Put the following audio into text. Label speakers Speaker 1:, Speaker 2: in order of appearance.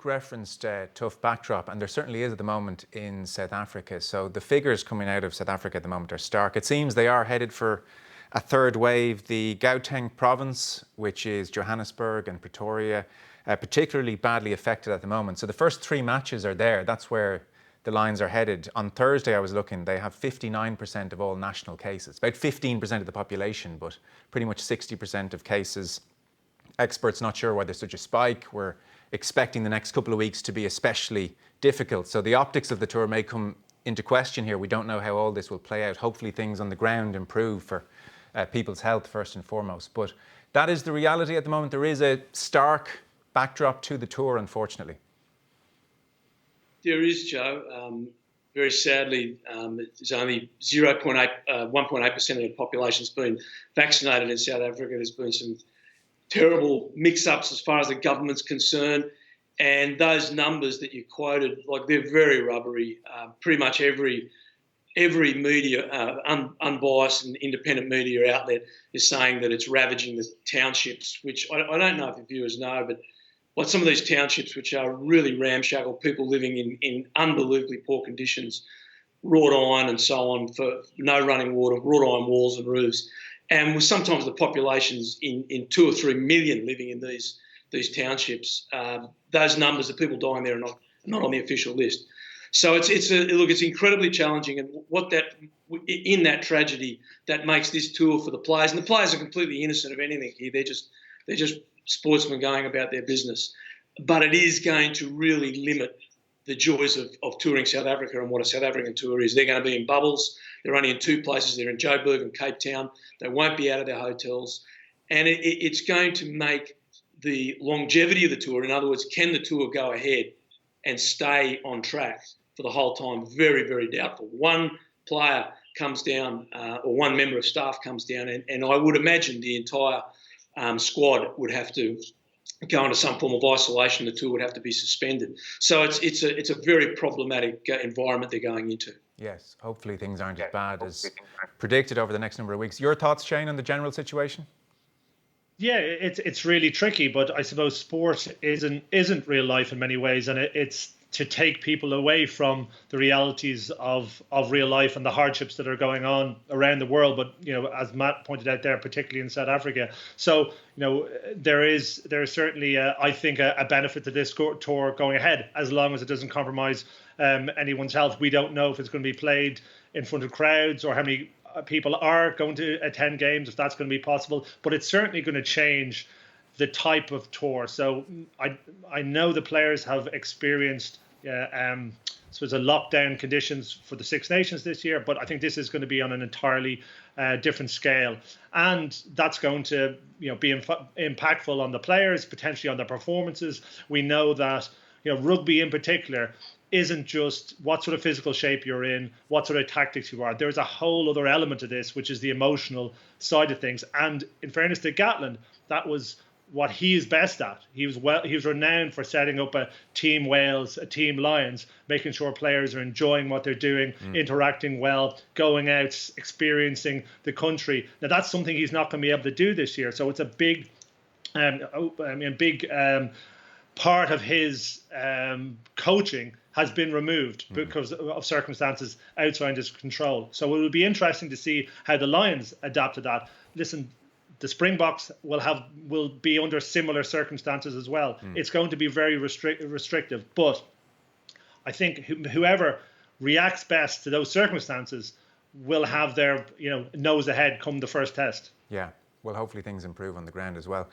Speaker 1: Luke referenced tough backdrop, and there certainly is at the moment in South Africa. So the figures coming out of South Africa at the moment are stark. It seems they are headed for a third wave. The Gauteng province, which is Johannesburg and Pretoria, particularly badly affected at the moment. So the first 3 matches are there. That's where the Lions are headed. On Thursday, I was looking, they have 59% of all national cases, about 15% of the population, but pretty much 60% of cases. Experts not sure why there's such a spike. We're expecting the next couple of weeks to be especially difficult. So the optics of the tour may come into question here. We don't know how all this will play out. Hopefully things on the ground improve for people's health first and foremost. But that is the reality at the moment. There is a stark backdrop to the tour, unfortunately.
Speaker 2: There is, Joe. Very sadly, there's only 1.8% of the population has been vaccinated in South Africa. There's been some terrible mix-ups as far as the government's concerned. And those numbers that you quoted, like, they're very rubbery. Pretty much every media, unbiased and independent media outlet is saying that it's ravaging the townships, which I don't know if the viewers know, but like some of these townships which are really ramshackle, people living in unbelievably poor conditions, wrought iron and so on, for no running water, wrought iron walls and roofs. And with sometimes the populations in 2 or 3 million living in these townships, those numbers of people dying there are not on the official list. So it's incredibly challenging, and in that tragedy that makes this tour for the players, and the players are completely innocent of anything here. They're just sportsmen going about their business. But it is going to really limit the joys of touring South Africa and what a South African tour is. They're going to be in bubbles. They're only in 2 places. They're in Joburg and Cape Town. They won't be out of their hotels. And it's going to make the longevity of the tour, in other words, can the tour go ahead and stay on track for the whole time, very, very doubtful. One player comes down, or one member of staff comes down, and I would imagine the entire squad would have to go into some form of isolation. The tour would have to be suspended. So it's a very problematic environment they're going into.
Speaker 1: Yes, hopefully things aren't as bad as predicted over the next number of weeks. Your thoughts, Shane, on the general situation?
Speaker 3: Yeah, it's really tricky, but I suppose sport isn't real life in many ways, and it's to take people away from the realities of real life and the hardships that are going on around the world. But, as Matt pointed out there, particularly in South Africa. So, there is certainly, I think, a benefit to this tour going ahead, as long as it doesn't compromise anyone's health. We don't know if it's going to be played in front of crowds or how many people are going to attend games, if that's going to be possible. But it's certainly going to change the type of tour. So I know the players have experienced a lockdown conditions for the Six Nations this year, but I think this is going to be on an entirely different scale, and that's going to be impactful on the players, potentially on their performances. We know that rugby in particular isn't just what sort of physical shape you're in, what sort of tactics you are. There's a whole other element to this, which is the emotional side of things. And in fairness to Gatland, that was what he is best at. He was renowned for setting up a Team Wales, a Team Lions, making sure players are enjoying what they're doing, interacting well, going out, experiencing the country. Now that's something he's not going to be able to do this year. So it's a big part of his coaching has been removed because of circumstances outside his control. So it will be interesting to see how the Lions adapt to that. Listen, the Springboks will be under similar circumstances as well. It's going to be very restrictive, but I think whoever reacts best to those circumstances will have their nose ahead come the first test.
Speaker 1: Yeah, well, hopefully things improve on the ground as well.